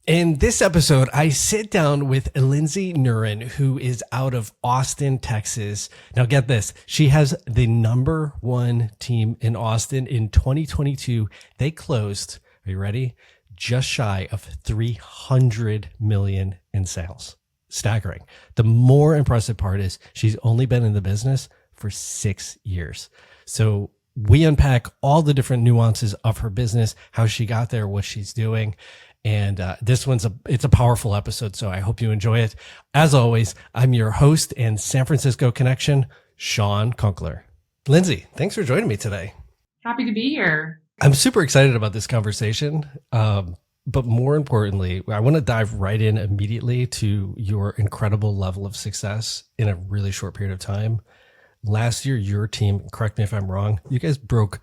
In this episode, I sit down with Lindsey Niren, who is out of Austin, Texas. Now, get this. She has the number one team in Austin in 2022. They closed, are you ready? Just shy of 300 million in sales. Staggering. The more impressive part is she's only been in the business for 6 years. So we unpack all the different nuances of her business, how she got there, what she's doing. And this one's it's a powerful episode, so I hope you enjoy it. As always, I'm your host and San Francisco connection, Sean Kunkler. Lindsay, thanks for joining me today. Happy to be here. I'm super excited about this conversation. But more importantly, I want to dive right in immediately to your incredible level of success in a really short period of time. Last year, your team, correct me if I'm wrong, you guys broke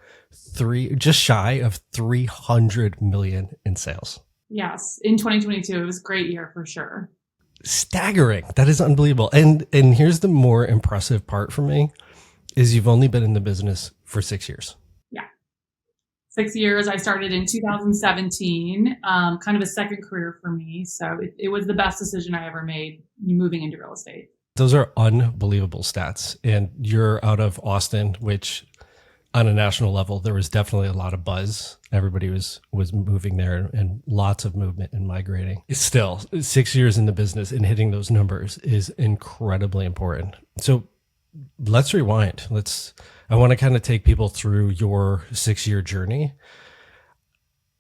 just shy of 300 million in sales. Yes, in 2022, it was a great year for sure. Staggering. That is unbelievable. And here's the more impressive part for me is you've only been in the business for 6 years. Yeah. 6 years. I started in 2017, kind of a second career for me. So it was the best decision I ever made moving into real estate. Those are unbelievable stats. And you're out of Austin, which on a national level, there was definitely a lot of buzz. Everybody was moving there and lots of movement and migrating. Still, 6 years in the business and hitting those numbers is incredibly important. So let's rewind. I want to kind of take people through your 6-year journey.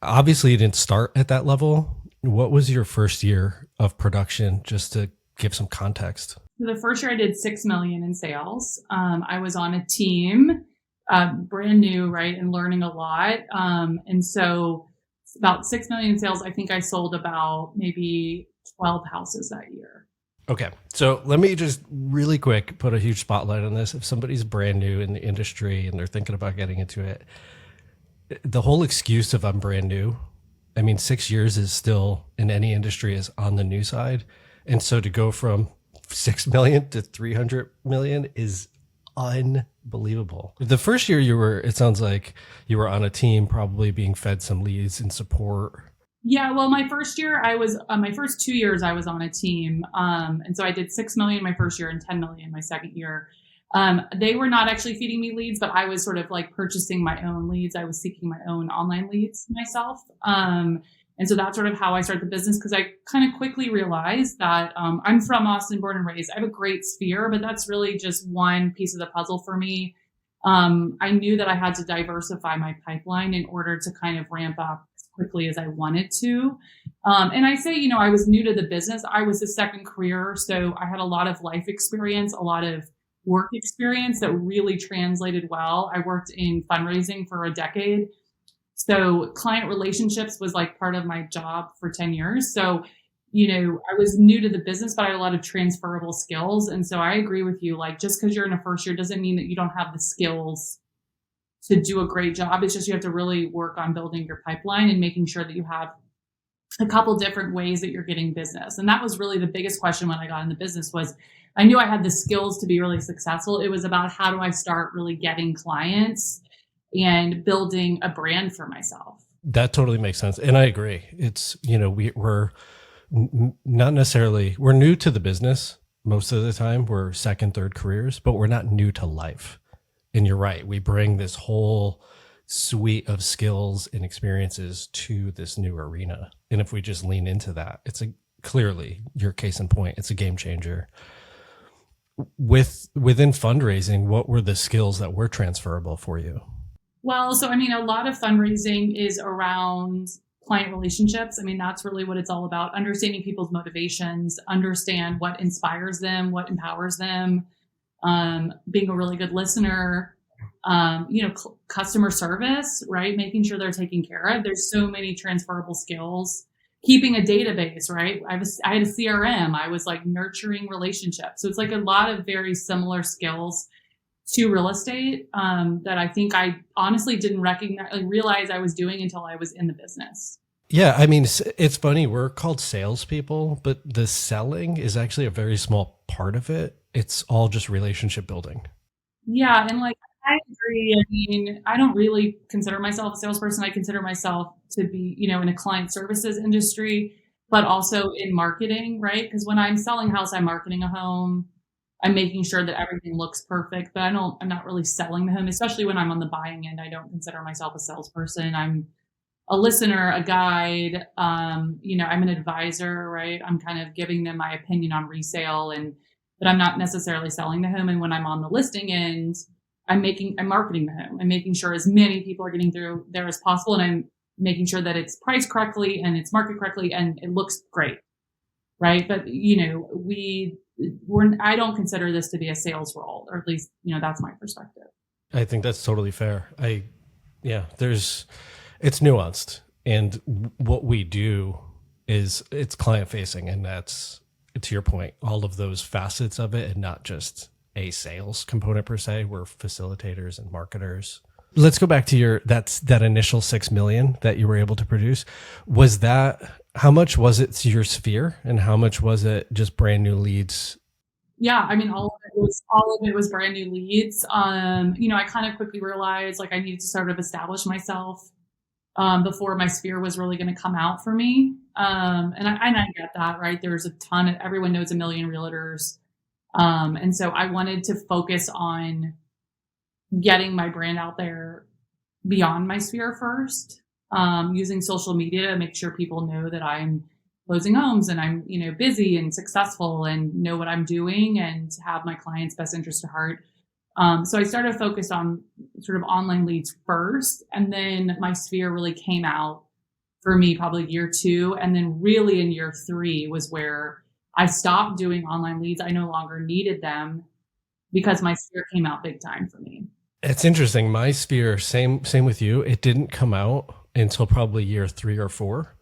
Obviously, you didn't start at that level. What was your first year of production, just to give some context? The first year I did 6 million in sales. I was on a team. Brand new, right? And learning a lot. And so it's about 6 million in sales. I think I sold about maybe 12 houses that year. Okay. So let me just really quick put a huge spotlight on this. If somebody's brand new in the industry and they're thinking about getting into it, the whole excuse of I'm brand new, I mean, 6 years is still in any industry is on the new side. And so to go from 6 million to 300 million is unbelievable. The first year it sounds like you were on a team, probably being fed some leads and support. Yeah, well, my first year my first 2 years I was on a team. And so I did 6 million my first year and 10 million my second year. They were not actually feeding me leads, but I was sort of like purchasing my own leads. I was seeking my own online leads myself. And so that's sort of how I started the business, because I kind of quickly realized that I'm from Austin, born and raised. I have a great sphere, but that's really just one piece of the puzzle for me. I knew that I had to diversify my pipeline in order to kind of ramp up as quickly as I wanted to. And I say, I was new to the business. I was a second career. So I had a lot of life experience, a lot of work experience that really translated well. I worked in fundraising for a decade. So client relationships was like part of my job for 10 years. So, I was new to the business, but I had a lot of transferable skills. And so I agree with you, like just because you're in a first year doesn't mean that you don't have the skills to do a great job. It's just you have to really work on building your pipeline and making sure that you have a couple different ways that you're getting business. And that was really the biggest question when I got in the business was I knew I had the skills to be really successful. It was about how do I start really getting clients and building a brand for myself. That totally makes sense. And I agree. It's, we're not necessarily, we're new to the business most of the time. We're second, third careers, but we're not new to life. And you're right. We bring this whole suite of skills and experiences to this new arena. And if we just lean into that, clearly your case in point, it's a game changer. Within fundraising, what were the skills that were transferable for you? Well, so a lot of fundraising is around client relationships. That's really what it's all about. Understanding people's motivations, understand what inspires them, what empowers them, being a really good listener, customer service, right? Making sure they're taken care of. There's so many transferable skills. Keeping a database, right? I had a CRM. I was like nurturing relationships. So it's like a lot of very similar skills to real estate that I think I honestly didn't realize I was doing until I was in the business. Yeah, it's funny. We're called salespeople, but the selling is actually a very small part of it. It's all just relationship building. Yeah, and I agree. I don't really consider myself a salesperson. I consider myself to be, in a client services industry. but also in marketing, right? Because when I'm selling a house, I'm marketing a home. I'm making sure that everything looks perfect, but I'm not really selling the home, especially when I'm on the buying end. I don't consider myself a salesperson. I'm a listener, a guide. I'm an advisor, right? I'm kind of giving them my opinion on resale, but I'm not necessarily selling the home. And when I'm on the listing end, I'm marketing the home. I'm making sure as many people are getting through there as possible. And I'm making sure that it's priced correctly and it's marketed correctly and it looks great. Right. But, I don't consider this to be a sales role, or at least, that's my perspective. I think that's totally fair. It's nuanced, and what we do is it's client facing, and that's, to your point, all of those facets of it, and not just a sales component per se. We're facilitators and marketers. Let's go back to that initial 6 million that you were able to produce. How much was it to your sphere, and how much was it just brand new leads? Yeah, I mean, all of it was brand new leads. I kind of quickly realized like I needed to sort of establish myself before my sphere was really going to come out for me. And I get that, right? There's everyone knows a million realtors. And so I wanted to focus on getting my brand out there beyond my sphere first, using social media to make sure people know that I'm closing homes and I'm, busy and successful and know what I'm doing and have my clients' best interest at heart. So I started to focus on sort of online leads first, and then my sphere really came out for me probably year 2. And then really in year 3 was where I stopped doing online leads. I no longer needed them because my sphere came out big time for me. It's interesting. My sphere, same with you. It didn't come out until probably year 3 or 4.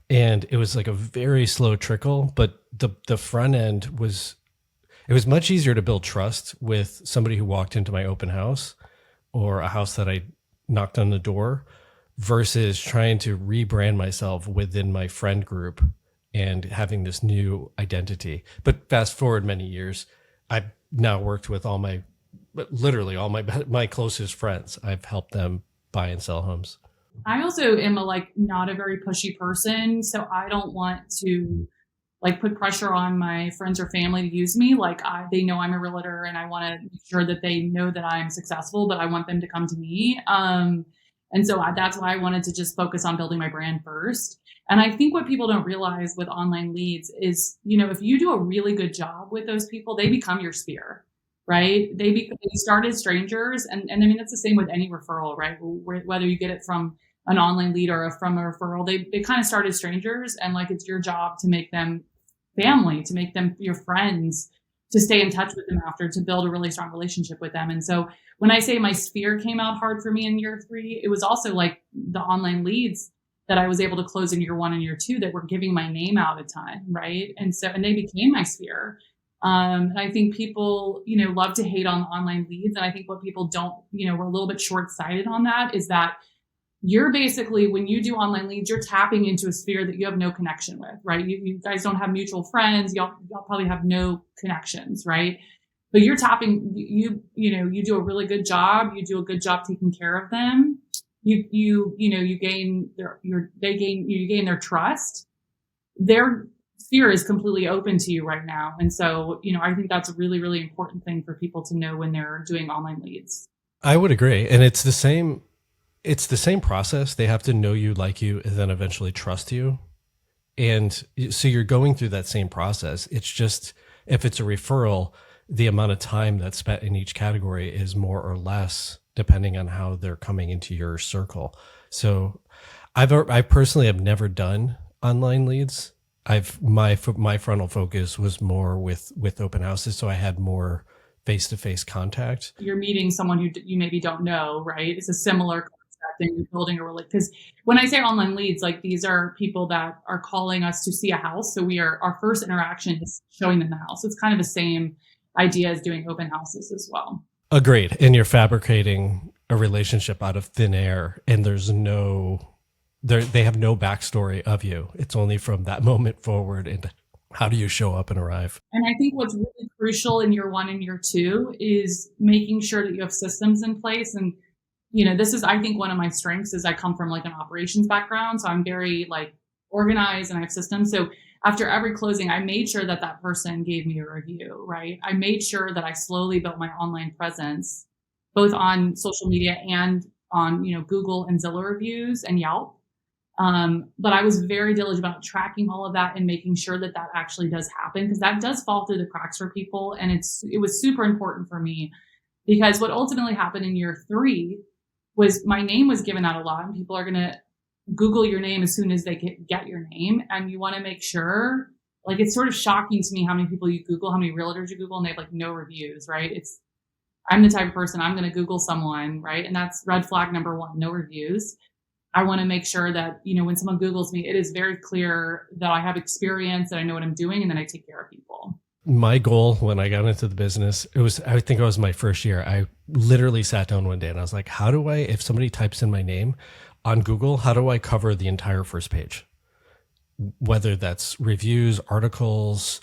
And it was like a very slow trickle, but the front end it was much easier to build trust with somebody who walked into my open house or a house that I knocked on the door versus trying to rebrand myself within my friend group and having this new identity. But fast forward many years, I've now worked with literally all my closest friends. I've helped them buy and sell homes. I also am not a very pushy person, so I don't want to put pressure on my friends or family to use me. They know I'm a realtor, and I want to make sure that they know that I'm successful, but I want them to come to me. And so that's why I wanted to just focus on building my brand first. And I think what people don't realize with online leads is, if you do a really good job with those people, they become your sphere. Right? They started strangers, and I mean it's the same with any referral, right? Whether you get it from an online lead or from a referral, they kind of started strangers, and it's your job to make them family, to make them your friends, to stay in touch with them after, to build a really strong relationship with them. And so when I say my sphere came out hard for me in year 3, it was also the online leads that I was able to close in year 1 and year 2 that were giving my name out a ton, right? And they became my sphere. And I think people, love to hate on online leads. And I think what people don't, we're a little bit short-sighted on that is that you're basically, when you do online leads, you're tapping into a sphere that you have no connection with, right? You guys don't have mutual friends. Y'all probably have no connections, right? But you're tapping, you do a really good job. You do a good job taking care of them. You gain their trust. Their sphere is completely open to you right now. And so, I think that's a really, really important thing for people to know when they're doing online leads. I would agree. And it's the same process. They have to know you, like you, and then eventually trust you. And so you're going through that same process. It's just, if it's a referral, the amount of time that's spent in each category is more or less depending on how they're coming into your circle. So I personally have never done online leads. My frontal focus was more with open houses, so I had more face-to-face contact. You're meeting someone who you maybe don't know, right? It's a similar concept, and you're building a relationship. Because when I say online leads, these are people that are calling us to see a house. So our first interaction is showing them the house. It's kind of the same idea as doing open houses as well. Agreed. And you're fabricating a relationship out of thin air, and they have no backstory of you. It's only from that moment forward. And how do you show up and arrive? And I think what's really crucial in year 1 and year 2 is making sure that you have systems in place. And, this is, I think, one of my strengths is I come from an operations background. So I'm very organized and I have systems. So after every closing, I made sure that that person gave me a review, right? I made sure that I slowly built my online presence, both on social media and on, Google and Zillow reviews and Yelp. But I was very diligent about tracking all of that and making sure that that actually does happen, because that does fall through the cracks for people. And it was super important for me, because what ultimately happened in year 3 was my name was given out a lot, and people are going to Google your name as soon as they get your name. And you want to make sure, like, it's sort of shocking to me how many people you Google, how many realtors you Google, and they have like no reviews, right? I'm the type of person, I'm going to Google someone, right? And that's red flag number 1, no reviews. I want to make sure that, when someone Googles me, it is very clear that I have experience, that I know what I'm doing, and then I take care of people. My goal when I got into the business, I think it was my first year. I literally sat down one day and I was like, how do I, if somebody types in my name on Google, how do I cover the entire first page? Whether that's reviews, articles,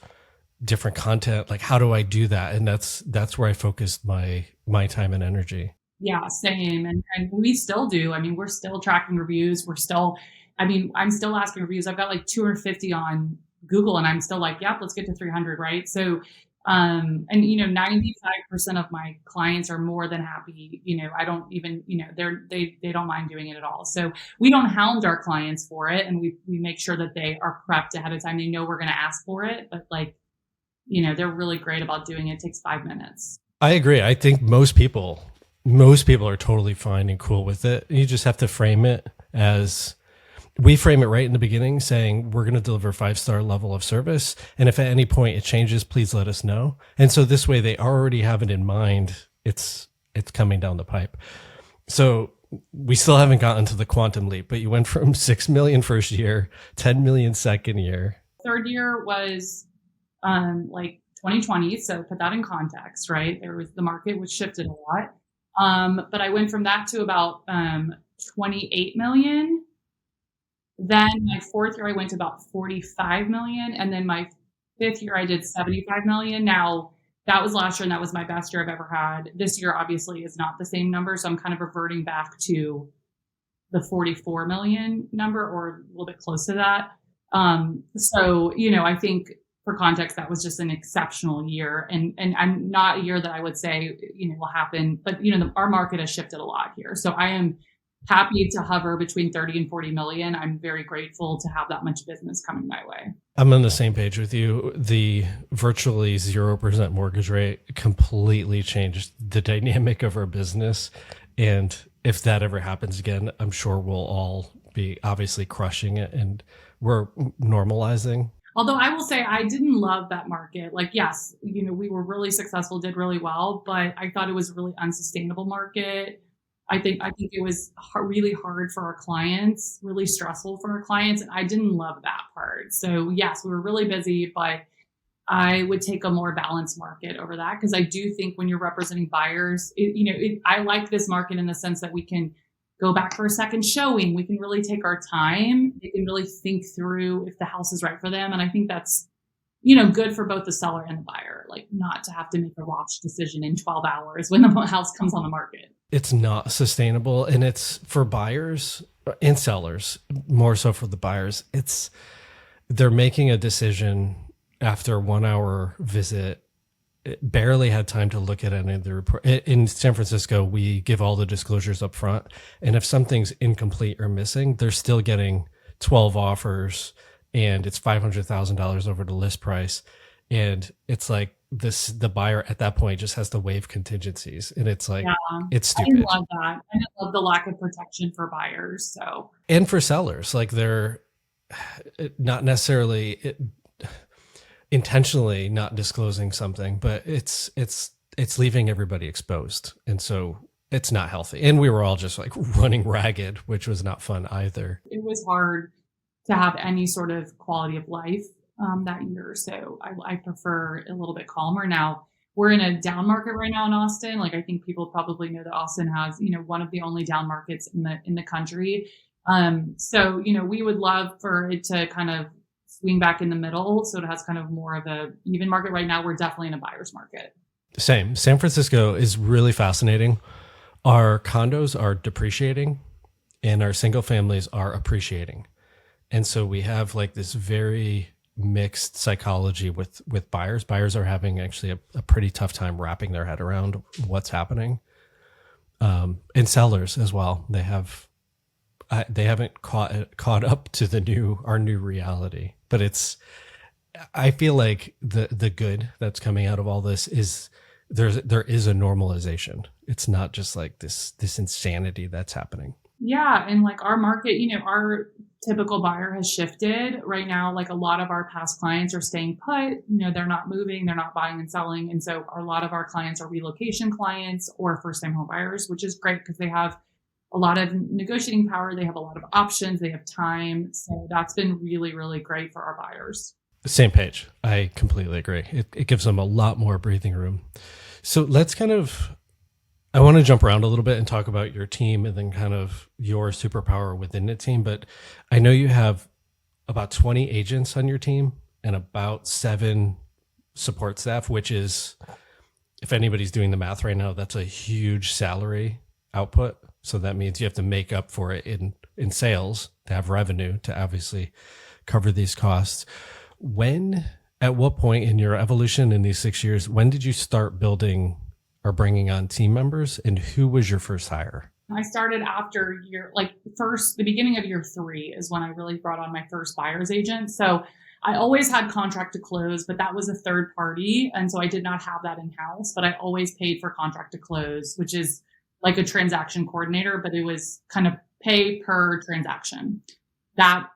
different content, like how do I do that? And that's where I focused my time and energy. Yeah, same. And we still do. I mean, we're still tracking reviews. I'm still asking reviews. I've got like 250 on Google, and I'm still like, yep, let's get to 300. Right. So, 95% of my clients are more than happy. I don't even, they don't mind doing it at all. So we don't hound our clients for it. And we make sure that they are prepped ahead of time. They know we're going to ask for it, but they're really great about doing it. It takes 5 minutes. I agree. I think most people are totally fine and cool with it. You just have to frame it as, we frame it right in the beginning, saying we're going to deliver 5-star level of service. And if at any point it changes, please let us know. And so this way they already have it in mind. It's coming down the pipe. So we still haven't gotten to the quantum leap, but you went from 6 million first year, 10 million second year. Third year was like 2020. So put that in context, right? The market was shifted a lot. But I went from that to about 28 million. Then my 4th year, I went to about 45 million. And then my 5th year, I did 75 million. Now, that was last year, and that was my best year I've ever had. This year, obviously, is not the same number. So I'm kind of reverting back to the 44 million number, or a little bit close to that. I think, for context, that was just an exceptional year, and I'm not a year that I would say, will happen, but our market has shifted a lot here. So I am happy to hover between 30 and 40 million. I'm very grateful to have that much business coming my way. I'm on the same page with you. The virtually 0% mortgage rate completely changed the dynamic of our business. And if that ever happens again, I'm sure we'll all be obviously crushing it, and we're normalizing. Although I will say I didn't love that market. Like, yes, we were really successful, did really well, but I thought it was a really unsustainable market. I think it was really hard for our clients, really stressful for our clients, and I didn't love that part. So yes, we were really busy, but I would take a more balanced market over that, because I do think when you're representing buyers, I like this market in the sense that we can go back for a second showing. We can really take our time. They can really think through if the house is right for them. And I think that's, good for both the seller and the buyer, like not to have to make a rush decision in 12 hours when the house comes on the market. It's not sustainable. And it's for buyers and sellers, more so for the buyers. They're making a decision after a 1-hour visit. It barely had time to look at any of the report. In San Francisco, we give all the disclosures up front. And if something's incomplete or missing, they're still getting 12 offers, and it's $500,000 over the list price. And it's like the buyer at that point just has to waive contingencies. And it's like, It's stupid. I love that. I love the lack of protection for buyers. So, and for sellers, like they're not necessarily intentionally not disclosing something, but it's leaving everybody exposed. And so it's not healthy. And we were all just like running ragged, which was not fun either. It was hard to have any sort of quality of life that year. So I prefer a little bit calmer. Now we're in a down market right now in Austin. Like, I think people probably know that Austin has, one of the only down markets in the country. So, we would love for it to kind of swing back in the middle, so it has kind of more of a even market. Right now, we're definitely in a buyer's market. Same. San Francisco is really fascinating. Our condos are depreciating and our single families are appreciating. And so we have like this very mixed psychology with buyers. Buyers are having actually a pretty tough time wrapping their head around what's happening. And sellers as well. They haven't caught up to our new reality. But I feel like the good that's coming out of all this is there is a normalization. It's not just like this insanity that's happening. Yeah. And like our market, our typical buyer has shifted right now. Like a lot of our past clients are staying put, they're not moving, they're not buying and selling. And so a lot of our clients are relocation clients or first time home buyers, which is great because they have a lot of negotiating power. They have a lot of options. They have time. So that's been really, really great for our buyers. Same page. I completely agree. It gives them a lot more breathing room. So I want to jump around a little bit and talk about your team and then kind of your superpower within the team. But I know you have about 20 agents on your team and about 7 support staff, which is, if anybody's doing the math right now, that's a huge salary output. So that means you have to make up for it in sales to have revenue to obviously cover these costs. At what point in your evolution in these 6 years, when did you start building or bringing on team members, and who was your first hire? I started after the beginning of year 3 is when I really brought on my first buyer's agent. So I always had contract to close, but that was a third party. And so I did not have that in house, but I always paid for contract to close, which is like a transaction coordinator, but it was kind of pay per transaction. That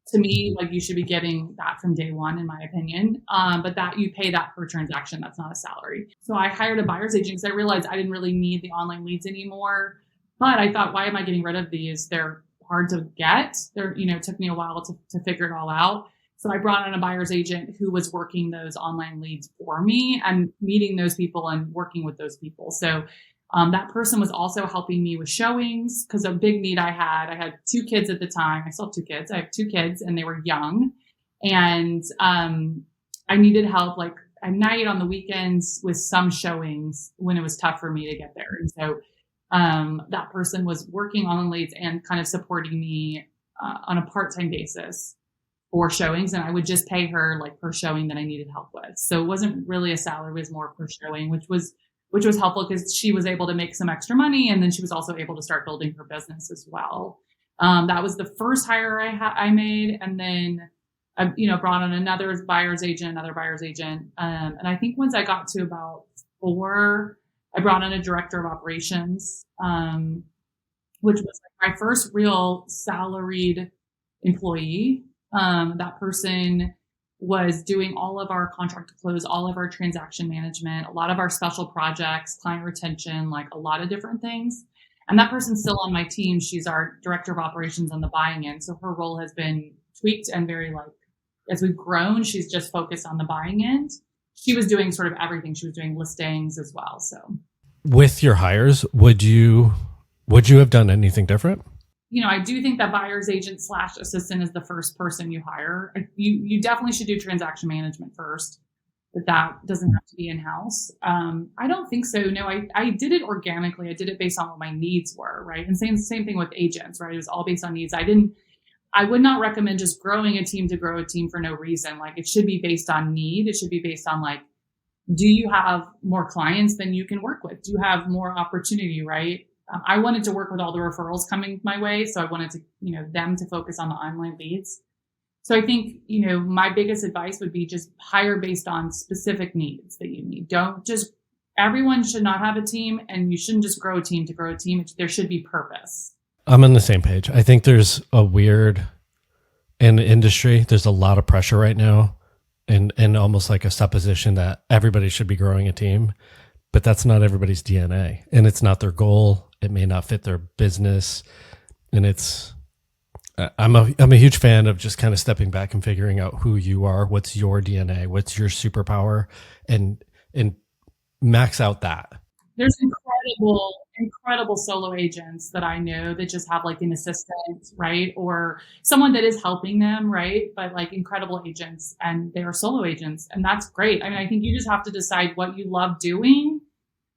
to me, like you should be getting that from day one, in my opinion. But that you pay that per transaction. That's not a salary. So I hired a buyer's agent because I realized I didn't really need the online leads anymore. But I thought, why am I getting rid of these? They're hard to get. It took me a while to figure it all out. So I brought on a buyer's agent who was working those online leads for me and meeting those people and working with those people. So that person was also helping me with showings because a big need I had 2 kids at the time. I still have 2 kids. I have 2 kids and they were young. And I needed help like at night on the weekends with some showings when it was tough for me to get there. And so that person was working on the leads and kind of supporting me on a part-time basis for showings. And I would just pay her like per showing that I needed help with. So it wasn't really a salary, it was more per showing, which was helpful because she was able to make some extra money. And then she was also able to start building her business as well. That was the first hire I made. And then, I brought on another buyer's agent. And I think once I got to about 4, I brought in a director of operations, which was like my first real salaried employee. That person was doing all of our contract to close, all of our transaction management, a lot of our special projects, client retention, like a lot of different things. And that person's still on my team. She's our director of operations on the buying end. So her role has been tweaked and very as we've grown, she's just focused on the buying end. She was doing sort of everything. She was doing listings as well. So with your hires, would you have done anything different? I do think that buyer's agent / assistant is the first person you hire. You definitely should do transaction management first, but that doesn't have to be in-house. I don't think so. No, I did it organically. I did it based on what my needs were, right? And same thing with agents, right? It was all based on needs. I would not recommend just growing a team to grow a team for no reason. Like it should be based on need. It should be based on like, do you have more clients than you can work with? Do you have more opportunity, right? I wanted to work with all the referrals coming my way. So I wanted to, them to focus on the online leads. So I think, my biggest advice would be just hire based on specific needs that you need. Everyone should not have a team and you shouldn't just grow a team to grow a team. There should be purpose. I'm on the same page. I think there's in the industry, there's a lot of pressure right now and almost like a supposition that everybody should be growing a team, but that's not everybody's DNA and it's not their goal. It may not fit their business. And I'm a huge fan of just kind of stepping back and figuring out who you are, what's your DNA, what's your superpower, and max out that. There's incredible solo agents that I know that just have like an assistant, right? Or someone that is helping them, right? But like incredible agents and they are solo agents and that's great. I mean, I think you just have to decide what you love doing,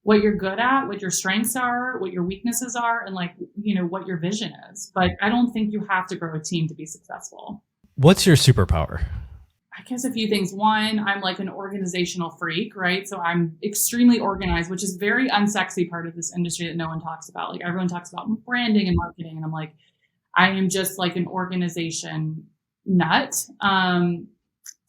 what you're good at, what your strengths are, what your weaknesses are, and like, what your vision is. But I don't think you have to grow a team to be successful. What's your superpower? I guess a few things. One, I'm like an organizational freak, right? So I'm extremely organized, which is very unsexy part of this industry that no one talks about. Like everyone talks about branding and marketing. And I'm like, I am just like an organization nut.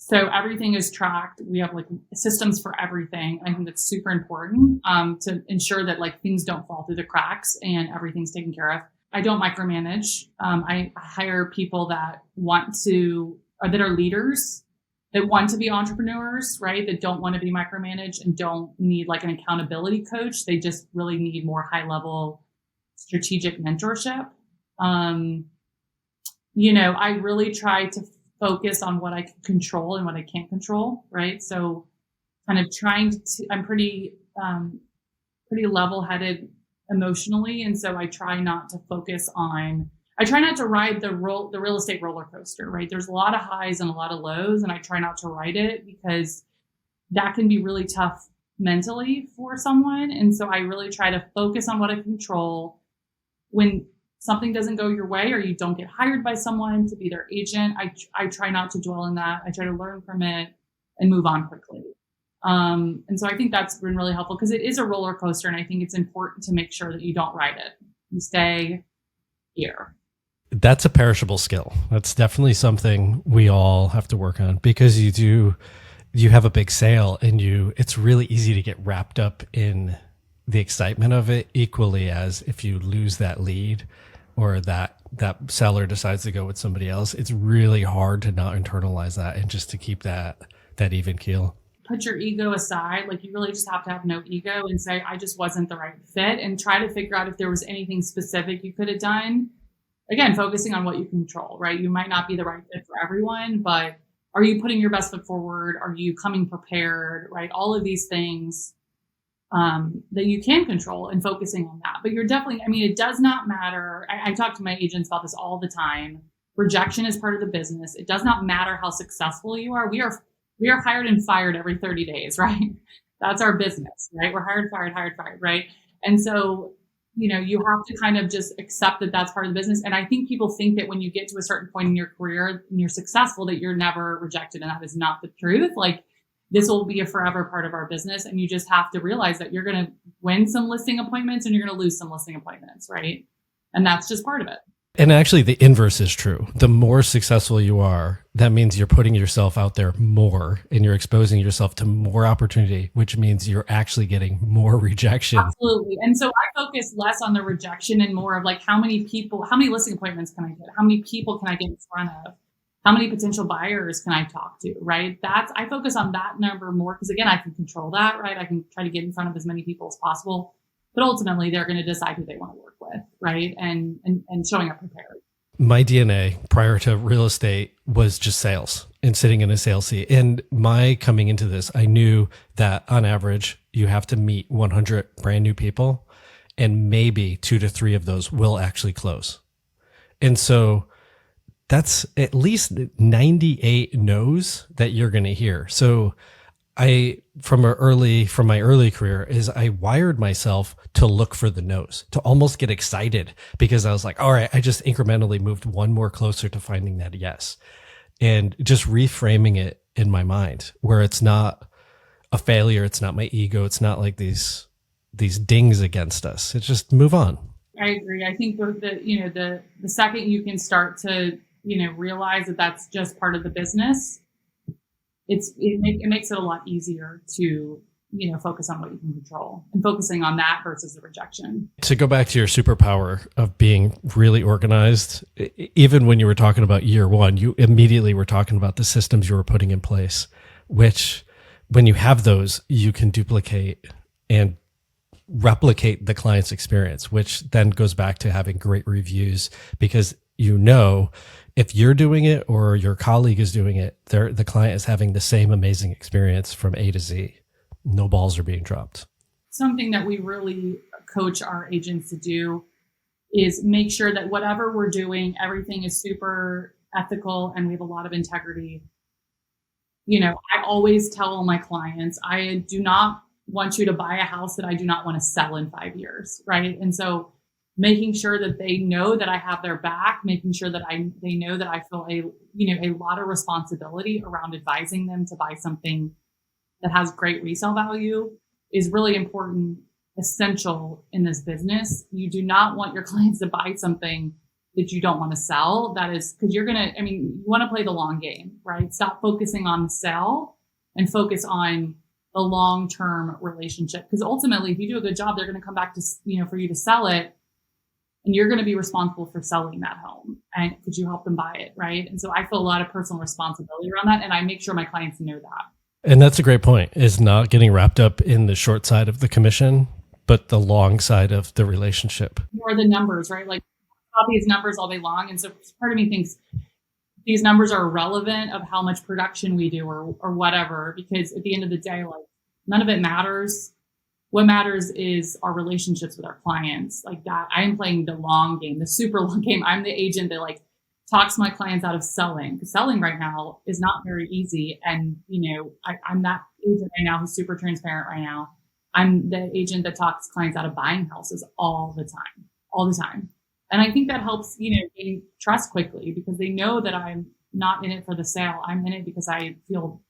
So everything is tracked. We have like systems for everything. I think that's super important to ensure that like things don't fall through the cracks and everything's taken care of. I don't micromanage. I hire people that want to, or that are leaders, that want to be entrepreneurs, right? That don't want to be micromanaged and don't need like an accountability coach. They just really need more high level strategic mentorship. I really try to focus on what I can control and what I can't control, right? So kind of I'm pretty level headed emotionally. And so I try not to ride the real estate roller coaster, right? There's a lot of highs and a lot of lows, and I try not to ride it because that can be really tough mentally for someone. And so I really try to focus on what I control. When something doesn't go your way or you don't get hired by someone to be their agent, I try not to dwell in that. I try to learn from it and move on quickly. And so I think that's been really helpful because it is a roller coaster, and I think it's important to make sure that you don't ride it. You stay here. That's a perishable skill. That's definitely something we all have to work on, because you have a big sale and it's really easy to get wrapped up in the excitement of it, equally as if you lose that lead or that seller decides to go with somebody else. It's really hard to not internalize that and just to keep that even keel. Put your ego aside. Like you really just have to have no ego and say, I just wasn't the right fit, and try to figure out if there was anything specific you could have done. Again, focusing on what you control, right? You might not be the right fit for everyone, but are you putting your best foot forward? Are you coming prepared, right? All of these things that you can control, and focusing on that. But you're definitely, it does not matter. I talk to my agents about this all the time. Rejection is part of the business. It does not matter how successful you are. We are hired and fired every 30 days, right? That's our business, right? We're hired, fired, right? And so, you have to kind of just accept that that's part of the business. And I think people think that when you get to a certain point in your career and you're successful, that you're never rejected. And that is not the truth. Like, this will be a forever part of our business. And you just have to realize that you're going to win some listing appointments and you're going to lose some listing appointments, right? And that's just part of it. And actually, the inverse is true. The more successful you are, that means you're putting yourself out there more and you're exposing yourself to more opportunity, which means you're actually getting more rejection. Absolutely. And so I focus less on the rejection and more of like, how many listing appointments can I get? How many people can I get in front of? How many potential buyers can I talk to, right? I focus on that number more because, again, I can control that, right? I can try to get in front of as many people as possible. But ultimately, they're going to decide who they want to work with, right? And showing up prepared. My DNA prior to real estate was just sales and sitting in a sales seat. And my coming into this, I knew that on average, you have to meet 100 brand new people, and maybe 2 to 3 of those will actually close. And so that's at least 98 no's that you're going to hear. So from my early career is I wired myself to look for the no's, to almost get excited, because I was like, all right, I just incrementally moved one more closer to finding that yes. And just reframing it in my mind where it's not a failure. It's not my ego. It's not like these dings against us. It's just move on. I agree. I think the second you can start to, realize that that's just part of the business, it makes it a lot easier to, focus on what you can control and focusing on that versus the rejection. To go back to your superpower of being really organized, even when you were talking about year one, you immediately were talking about the systems you were putting in place, which when you have those, you can duplicate and replicate the client's experience, which then goes back to having great reviews, because if you're doing it or your colleague is doing it, the client is having the same amazing experience from A to Z. No balls are being dropped. Something that we really coach our agents to do is make sure that whatever we're doing, everything is super ethical and we have a lot of integrity. I always tell all my clients, I do not want you to buy a house that I do not want to sell in 5 years, right? And so making sure that they know that I have their back, making sure that they know that I feel a lot of responsibility around advising them to buy something that has great resale value is really important, essential in this business. You do not want your clients to buy something that you don't want to sell. That is because you want to play the long game, right? Stop focusing on the sell and focus on the long-term relationship. Because ultimately, if you do a good job, they're going to come back to, for you to sell it, and you're going to be responsible for selling that home. And could you help them buy it, right? And so I feel a lot of personal responsibility around that, and I make sure my clients know that. And that's a great point, is not getting wrapped up in the short side of the commission, but the long side of the relationship. Or the numbers, right? Like, all these numbers all day long. And so part of me thinks these numbers are irrelevant of how much production we do or whatever, because at the end of the day, like, none of it matters. What matters is our relationships with our clients. Like that, I am playing the long game, the super long game. I'm the agent that like talks my clients out of selling, because selling right now is not very easy. And, I'm that agent right now who's super transparent right now. I'm the agent that talks clients out of buying houses all the time. And I think that helps, gain trust quickly, because they know that I'm not in it for the sale. I'm in it because I feel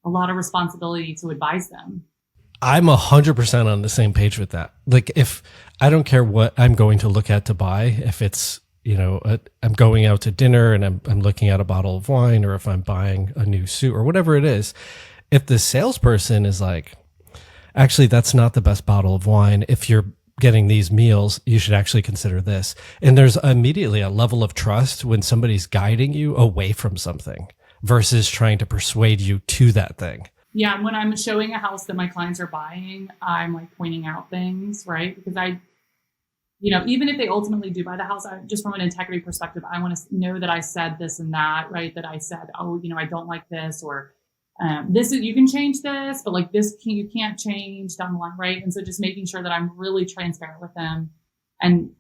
a lot of responsibility to advise them. I'm 100% on the same page with that. Like, if I don't care what I'm going to look at to buy, if it's, I'm going out to dinner and I'm looking at a bottle of wine, or if I'm buying a new suit or whatever it is, if the salesperson is like, actually, that's not the best bottle of wine. If you're getting these meals, you should actually consider this. And there's immediately a level of trust when somebody's guiding you away from something versus trying to persuade you to that thing. Yeah. When I'm showing a house that my clients are buying, I'm like pointing out things, right? Because even if they ultimately do buy the house, just from an integrity perspective, I want to know that I said this and that, right? That I said, I don't like this, or this is, you can change this, but like this, you can't change down the line, right? And so just making sure that I'm really transparent with them and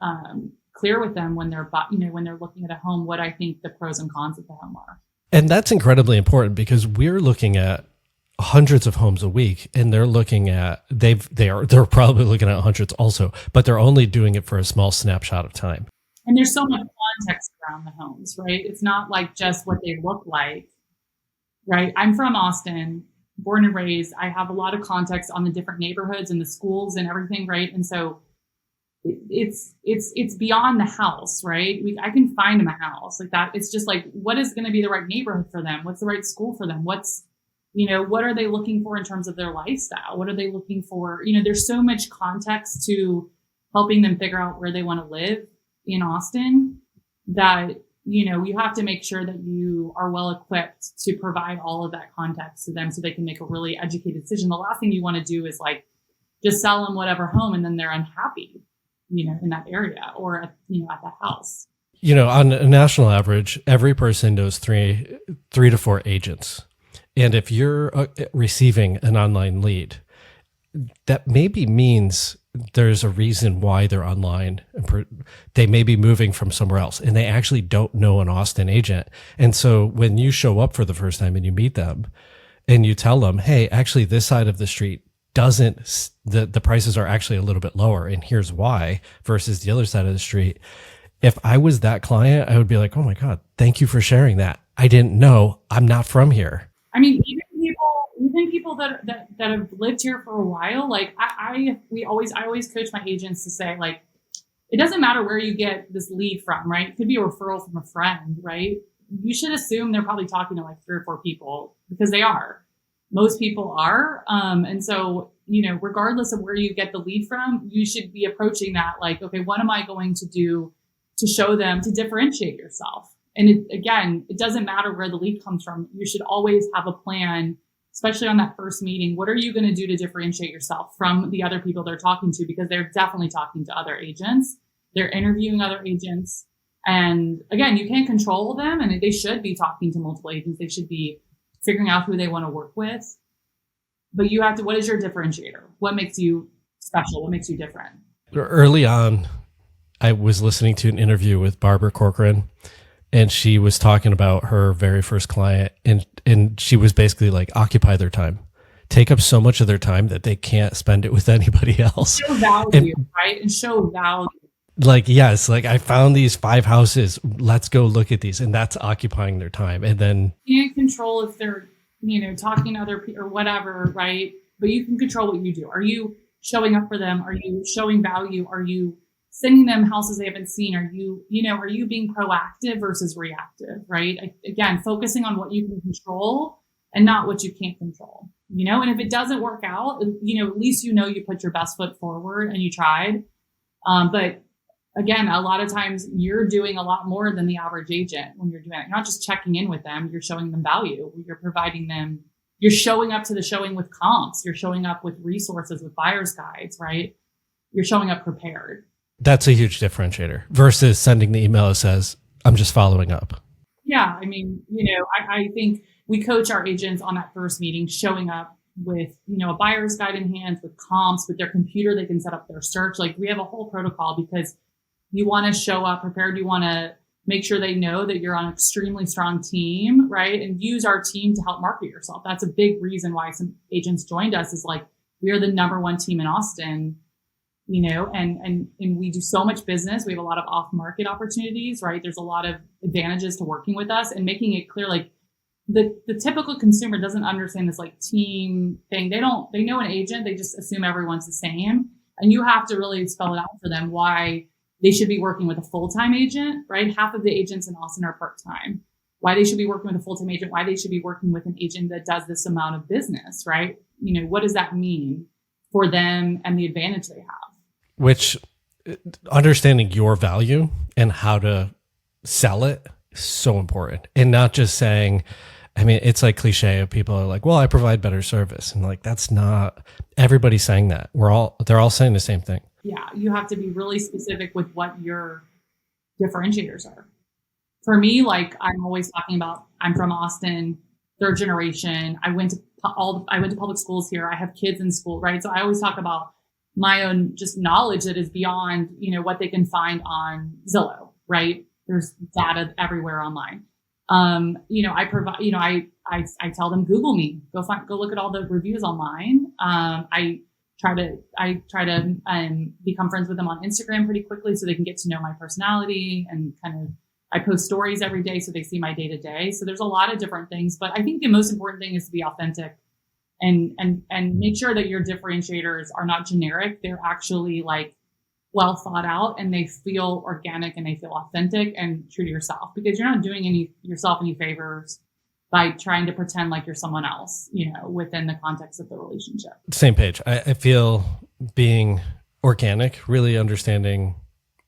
clear with them when they're, when they're looking at a home, what I think the pros and cons of the home are. And that's incredibly important, because we're looking at hundreds of homes a week, and they're looking at they're probably looking at hundreds also, but they're only doing it for a small snapshot of time. And there's so much context around the homes, right? It's not like just what they look like, right? I'm from Austin, born and raised. I have a lot of context on the different neighborhoods and the schools and everything, right? And so it's beyond the house, right? I can find them a house like that. It's just like, what is going to be the right neighborhood for them? What's the right school for them? What are they looking for in terms of their lifestyle? What are they looking for? There's so much context to helping them figure out where they want to live in Austin that, you have to make sure that you are well equipped to provide all of that context to them so they can make a really educated decision. The last thing you want to do is like just sell them whatever home and then they're unhappy, in that area or at that house. On a national average, every person knows three to four agents. And if you're receiving an online lead, that maybe means there's a reason why they're online. They may be moving from somewhere else, and they actually don't know an Austin agent. And so when you show up for the first time and you meet them and you tell them, hey, actually this side of the street the prices are actually a little bit lower, and here's why, versus the other side of the street. If I was that client, I would be like, oh my God, thank you for sharing that. I didn't know. I'm not from here. I mean, even people that have lived here for a while, like I always coach my agents to say, like, it doesn't matter where you get this lead from, right? It could be a referral from a friend, right? You should assume they're probably talking to like 3 or 4 people, because they are. Most people are. And so, regardless of where you get the lead from, you should be approaching that like, okay, what am I going to do to show them to differentiate yourself? And it doesn't matter where the lead comes from. You should always have a plan, especially on that first meeting. What are you going to do to differentiate yourself from the other people they're talking to? Because they're definitely talking to other agents. They're interviewing other agents. And again, you can't control them, and they should be talking to multiple agents. They should be figuring out who they want to work with. But you have to, what is your differentiator? What makes you special? What makes you different? Early on, I was listening to an interview with Barbara Corcoran, and she was talking about her very first client, and she was basically like, occupy their time. take up so much of their time that they can't spend it with anybody else. Show value, right? And show value. Like, yes, like I found these 5 houses. Let's go look at these. And that's occupying their time. And then You can't control if they're, talking to other people or whatever, right? But you can control what you do. Are you showing up for them? Are you showing value? Are you sending them houses they haven't seen? Are you being proactive versus reactive, right? Again, focusing on what you can control and not what you can't control, and if it doesn't work out, at least you put your best foot forward and you tried. But again, a lot of times you're doing a lot more than the average agent when you're doing it. You're not just checking in with them, you're showing them value. You're providing them, you're showing up to the showing with comps, you're showing up with resources, with buyer's guides, right? You're showing up prepared. that's a huge differentiator versus sending the email that says, I'm just following up. Yeah. I mean, I think we coach our agents on that first meeting, showing up with, a buyer's guide in hand, with comps, with their computer, they can set up their search. Like, we have a whole protocol because you want to show up prepared. You want to make sure they know that you're on an extremely strong team, right? And use our team to help market yourself. That's a big reason why some agents joined us, is like, we are the number one team in Austin, and we do so much business. We have a lot of off market opportunities, right? There's a lot of advantages to working with us and making it clear, like, the typical consumer doesn't understand this like team thing. They know an agent, they just assume everyone's the same. And you have to really spell it out for them why they should be working with a full-time agent, right? Half of the agents in Austin are part-time. Why they should be working with a full-time agent, why they should be working with an agent that does this amount of business, right? What does that mean for them and the advantage they have? Which, understanding your value and how to sell it is so important. And not just saying, I mean, it's like cliche of people are like, well, I provide better service. And like, that's not, everybody's saying that. They're all saying the same thing. Yeah, you have to be really specific with what your differentiators are. For me, like, I'm always talking about, I'm from Austin, third generation. I went to public schools here. I have kids in school, right? So I always talk about my own just knowledge that is beyond, what they can find on Zillow, right? There's data everywhere online. I provide, I tell them, Google me, go look at all the reviews online. I try to become friends with them on Instagram pretty quickly so they can get to know my personality, and I post stories every day so they see my day to day. So there's a lot of different things, but I think the most important thing is to be authentic and make sure that your differentiators are not generic. They're actually like well thought out, and they feel organic and they feel authentic and true to yourself, because you're not doing yourself any favors by trying to pretend like you're someone else, within the context of the relationship. Same page. I feel being organic, really understanding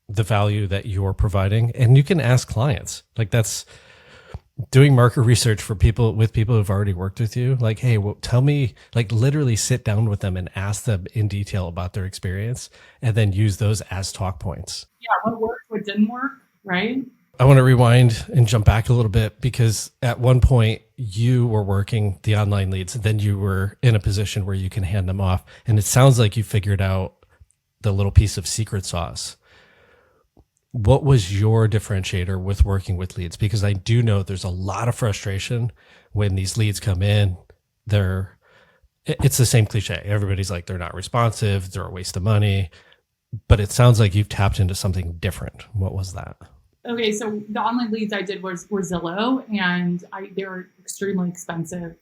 the value that you're providing. And you can ask clients, like, that's doing market research for people who've already worked with you. Like, hey, well, tell me, like, literally sit down with them and ask them in detail about their experience, and then use those as talk points. Yeah. What worked, what didn't work, right? I want to rewind and jump back a little bit, because at one point you were working the online leads, and then you were in a position where you can hand them off. And it sounds like you figured out the little piece of secret sauce. What was your differentiator with working with leads? Because I do know there's a lot of frustration when these leads come in. It's the same cliche. Everybody's like, they're not responsive, they're a waste of money. But it sounds like you've tapped into something different. What was that? Okay, so the online leads I did were Zillow, and they were extremely expensive,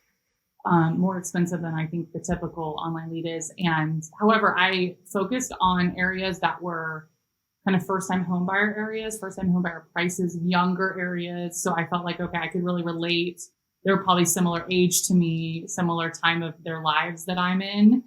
more expensive than I think the typical online lead is. And however, I focused on areas that were kind of first-time homebuyer areas, first-time homebuyer prices, younger areas. So I felt like, okay, I could really relate. They're probably similar age to me, similar time of their lives that I'm in.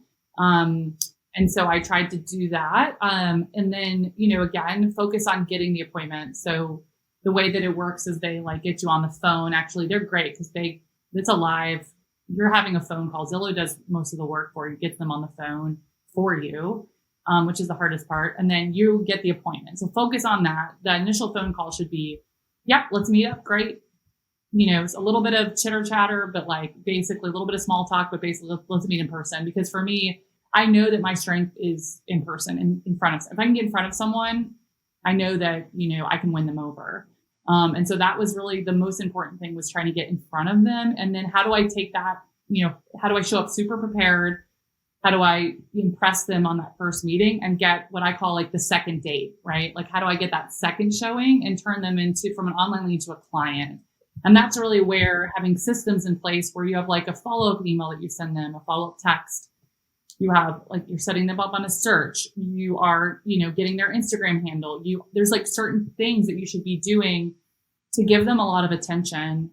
And so I tried to do that. And then, again, focus on getting the appointment. So the way that it works is they like get you on the phone. Actually, they're great because it's a live, you're having a phone call. Zillow does most of the work for you, gets them on the phone for you, which is the hardest part. And then you get the appointment. So focus on that. The initial phone call should be, yep, let's meet up. Great. It's a little bit of chitter chatter, but like basically a little bit of small talk, but basically let's meet in person. Because for me, I know that my strength is in person, in front of, if I can get in front of someone, I know that, I can win them over. And so that was really the most important thing, was trying to get in front of them. And then how do I take that how do I show up super prepared? How do I impress them on that first meeting and get what I call like the second date, right? Like, how do I get that second showing and turn them into from an online lead to a client? And that's really where having systems in place where you have like a follow-up email that you send them, a follow-up text. You have like, you're setting them up on a search. You are, getting their Instagram handle. There's like certain things that you should be doing to give them a lot of attention.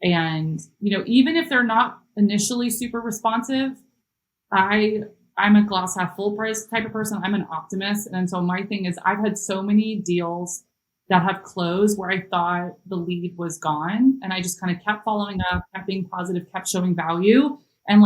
And, even if they're not initially super responsive, I'm a glass half full price type of person. I'm an optimist. And so my thing is I've had so many deals that have closed where I thought the lead was gone. And I just kind of kept following up, kept being positive, kept showing value. And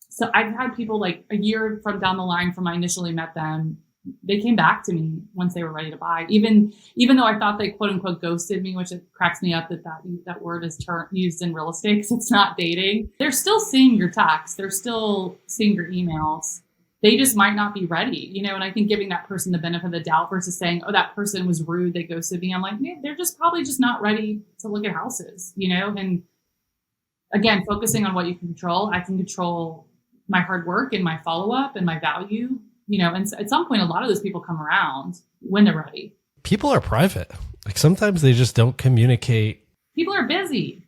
so I've had people like a year from down the line from I initially met them, they came back to me once they were ready to buy. Even though I thought they quote unquote ghosted me, which it cracks me up that word is used in real estate because it's not dating. They're still seeing your texts. They're still seeing your emails. They just might not be ready, and I think giving that person the benefit of the doubt versus saying, oh, that person was rude, they ghosted me. I'm like, they're just probably just not ready to look at houses, and again, focusing on what you can control. I can control my hard work and my follow-up and my value. And at some point, a lot of those people come around when they're ready. People are private. Like sometimes they just don't communicate. People are busy.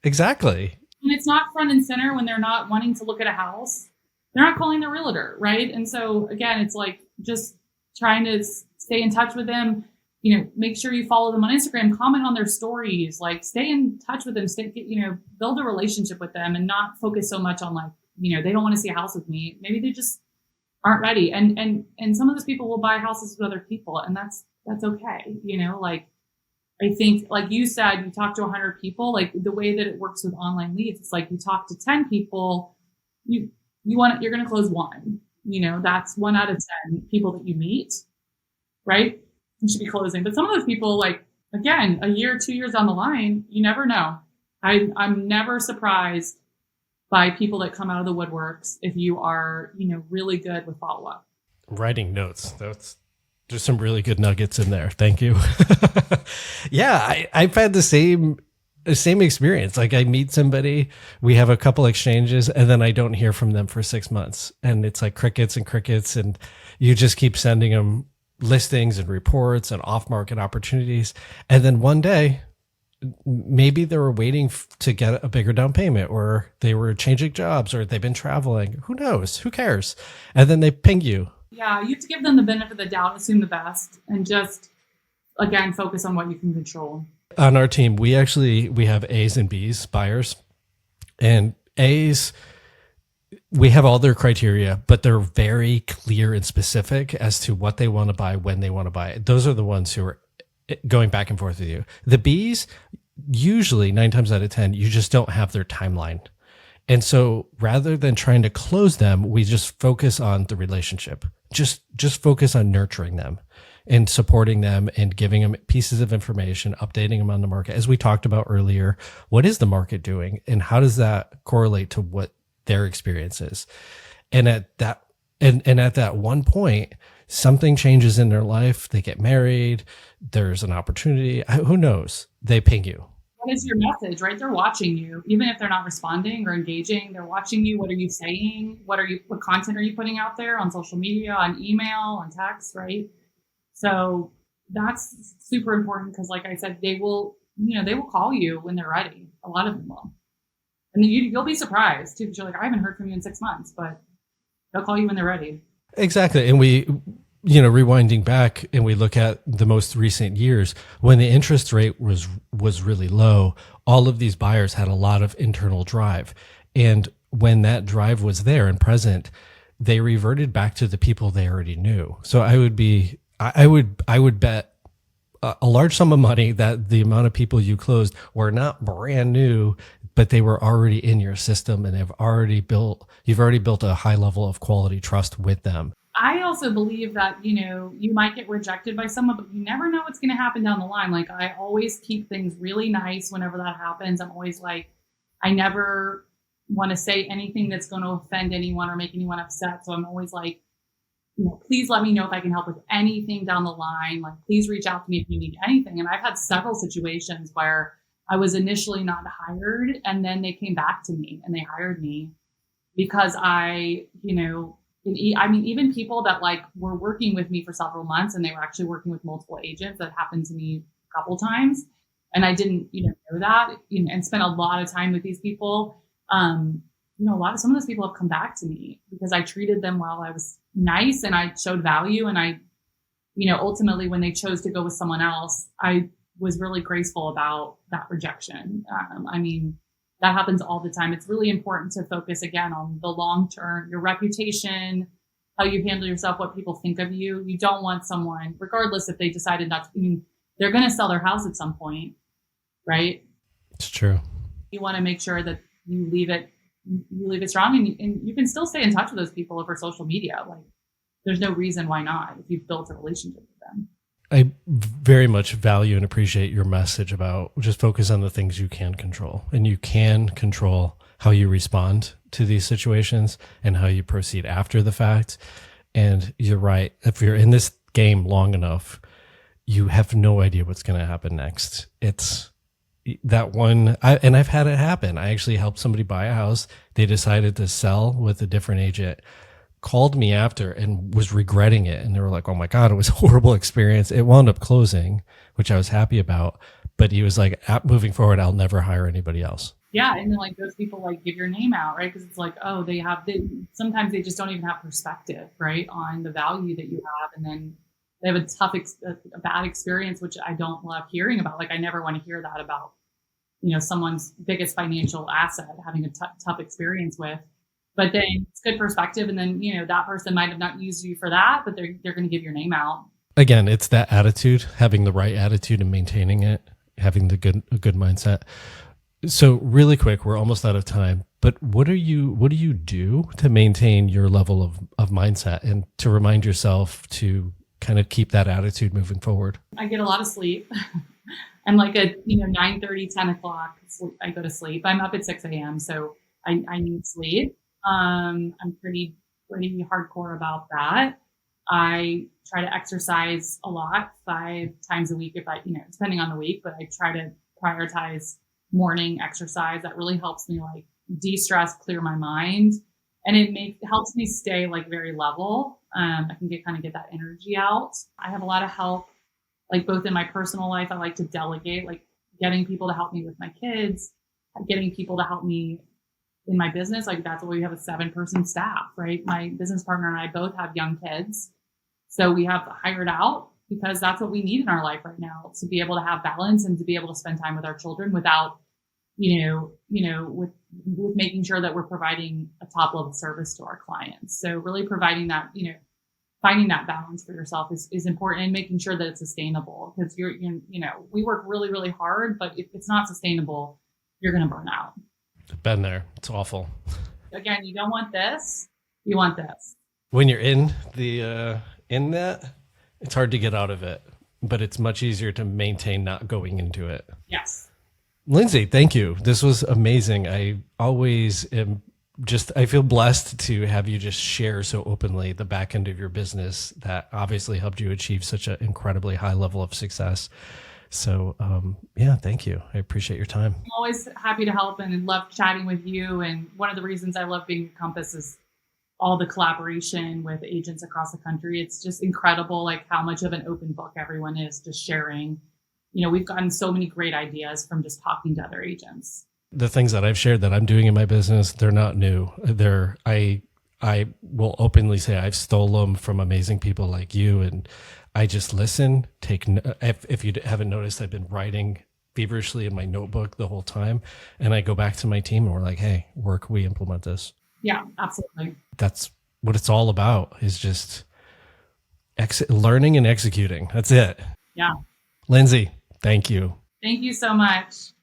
Exactly. And it's not front and center when they're not wanting to look at a house. They're not calling the realtor, right? And so again, it's like just trying to stay in touch with them. Make sure you follow them on Instagram, comment on their stories, like stay in touch with them, build a relationship with them and not focus so much on like, they don't want to see a house with me. Maybe they just aren't ready. And some of those people will buy houses with other people and that's okay. Like I think like you said, you talk to 100 people, like the way that it works with online leads, it's like you talk to 10 people, you're going to close one, that's 1 out of 10 people that you meet, right? You should be closing. But some of those people, like, again, a year, 2 years down the line, you never know. I'm never surprised by people that come out of the woodworks if you are, really good with follow-up. Writing notes. There's some really good nuggets in there. Thank you. Yeah, I've had the same experience. Like I meet somebody, we have a couple exchanges, and then I don't hear from them for 6 months. And it's like crickets and crickets, and you just keep sending them listings and reports and off-market opportunities. And then one day, maybe they were waiting to get a bigger down payment, or they were changing jobs, or they've been traveling. Who knows? Who cares? And then they ping you. Yeah, you have to give them the benefit of the doubt, assume the best, and just, again, focus on what you can control. On our team, we have A's and B's buyers, and A's, we have all their criteria, but they're very clear and specific as to what they want to buy, when they want to buy it. Those are the ones who are going back and forth with you. The B's, usually 9 times out of 10, you just don't have their timeline. And so rather than trying to close them, we just focus on the relationship. Just focus on nurturing them and supporting them and giving them pieces of information, updating them on the market. As we talked about earlier, what is the market doing and how does that correlate to what their experience is? And at that one point, something changes in their life. They get married. There's an opportunity. Who knows? They ping you. What is your message, right? They're watching you, even if they're not responding or engaging. They're watching you. What are you saying? What content are you putting out there on social media, on email, on text, right? So that's super important because, like I said, they will call you when they're ready. A lot of them will, and then you'll be surprised too. Because you're like, I haven't heard from you in 6 months, but they'll call you when they're ready. Exactly. And we, rewinding back and we look at the most recent years when the interest rate was really low, all of these buyers had a lot of internal drive. And when that drive was there and present, they reverted back to the people they already knew. So I would bet a large sum of money that the amount of people you closed were not brand new, but they were already in your system and you've already built a high level of quality trust with them. I also believe that, you might get rejected by someone, but you never know what's going to happen down the line. Like I always keep things really nice whenever that happens. I'm always like, I never want to say anything that's going to offend anyone or make anyone upset. So I'm always like, please let me know if I can help with anything down the line. Like, please reach out to me if you need anything. And I've had several situations where I was initially not hired, and then they came back to me and they hired me because I mean, even people that like were working with me for several months and they were actually working with multiple agents. That happened to me a couple times, and I didn't, know that, and spent a lot of time with these people. Some of those people have come back to me because I treated them well. I was nice and I showed value, and I, ultimately when they chose to go with someone else, I was really graceful about that rejection. That happens all the time. It's really important to focus again on the long term, your reputation, how you handle yourself, what people think of you. You don't want someone, regardless if they decided not to, they're going to sell their house at some point, right? It's true. You want to make sure that you leave it strong, and you can still stay in touch with those people over social media. Like, there's no reason why not if you've built a relationship with them. I very much value and appreciate your message about just focus on the things you can control, and you can control how you respond to these situations and how you proceed after the fact. And you're right. If you're in this game long enough, you have no idea what's going to happen next. It's that one. And I've had it happen. I actually helped somebody buy a house. They decided to sell with a different agent, called me after and was regretting it. And they were like, oh my God, it was a horrible experience. It wound up closing, which I was happy about. But he was like, moving forward, I'll never hire anybody else. Yeah. And then like those people like give your name out, right? Because it's like, oh, sometimes they just don't even have perspective, right, on the value that you have. And then they have a bad experience, which I don't love hearing about. Like, I never want to hear that about, someone's biggest financial asset having a tough experience with. But then it's good perspective. And then, that person might have not used you for that, but they're going to give your name out. Again, it's that attitude, having the right attitude and maintaining it, having a good mindset. So really quick, we're almost out of time, but what do you do to maintain your level of mindset and to remind yourself to kind of keep that attitude moving forward? I get a lot of sleep. I'm like at 9:30, 10 o'clock, I go to sleep. I'm up at 6 a.m. So I need sleep. I'm pretty hardcore about that. I try to exercise a lot, 5 times a week if I, depending on the week, but I try to prioritize morning exercise. That really helps me like de-stress, clear my mind. And it helps me stay like very level. I can get that energy out. I have a lot of help, like both in my personal life. I like to delegate, like getting people to help me with my kids, getting people to help me in my business. Like that's why we have a 7-person staff, right? My business partner and I both have young kids. So we have hired out because that's what we need in our life right now, to be able to have balance and to be able to spend time with our children without, with making sure that we're providing a top level service to our clients. So really providing that, finding that balance for yourself is important, and making sure that it's sustainable, because we work really, really hard, but if it's not sustainable, you're going to burn out. Been there. It's awful. Again, you don't want this. You want this. When you're in that, it's hard to get out of it, but it's much easier to maintain not going into it. Yes. Lindsay, thank you. This was amazing. I always I feel blessed to have you just share so openly the back end of your business that obviously helped you achieve such an incredibly high level of success. So, thank you. I appreciate your time. I'm always happy to help and love chatting with you. And one of the reasons I love being at Compass is all the collaboration with agents across the country. It's just incredible, like how much of an open book everyone is, just sharing. We've gotten so many great ideas from just talking to other agents. The things that I've shared that I'm doing in my business, they're not new. I will openly say I've stolen them from amazing people like you, and I just listen, if you haven't noticed, I've been writing feverishly in my notebook the whole time, and I go back to my team and we're like, hey, where can we implement this? Yeah, absolutely. That's what it's all about, is just learning and executing. That's it. Yeah. Lindsay, thank you. Thank you so much.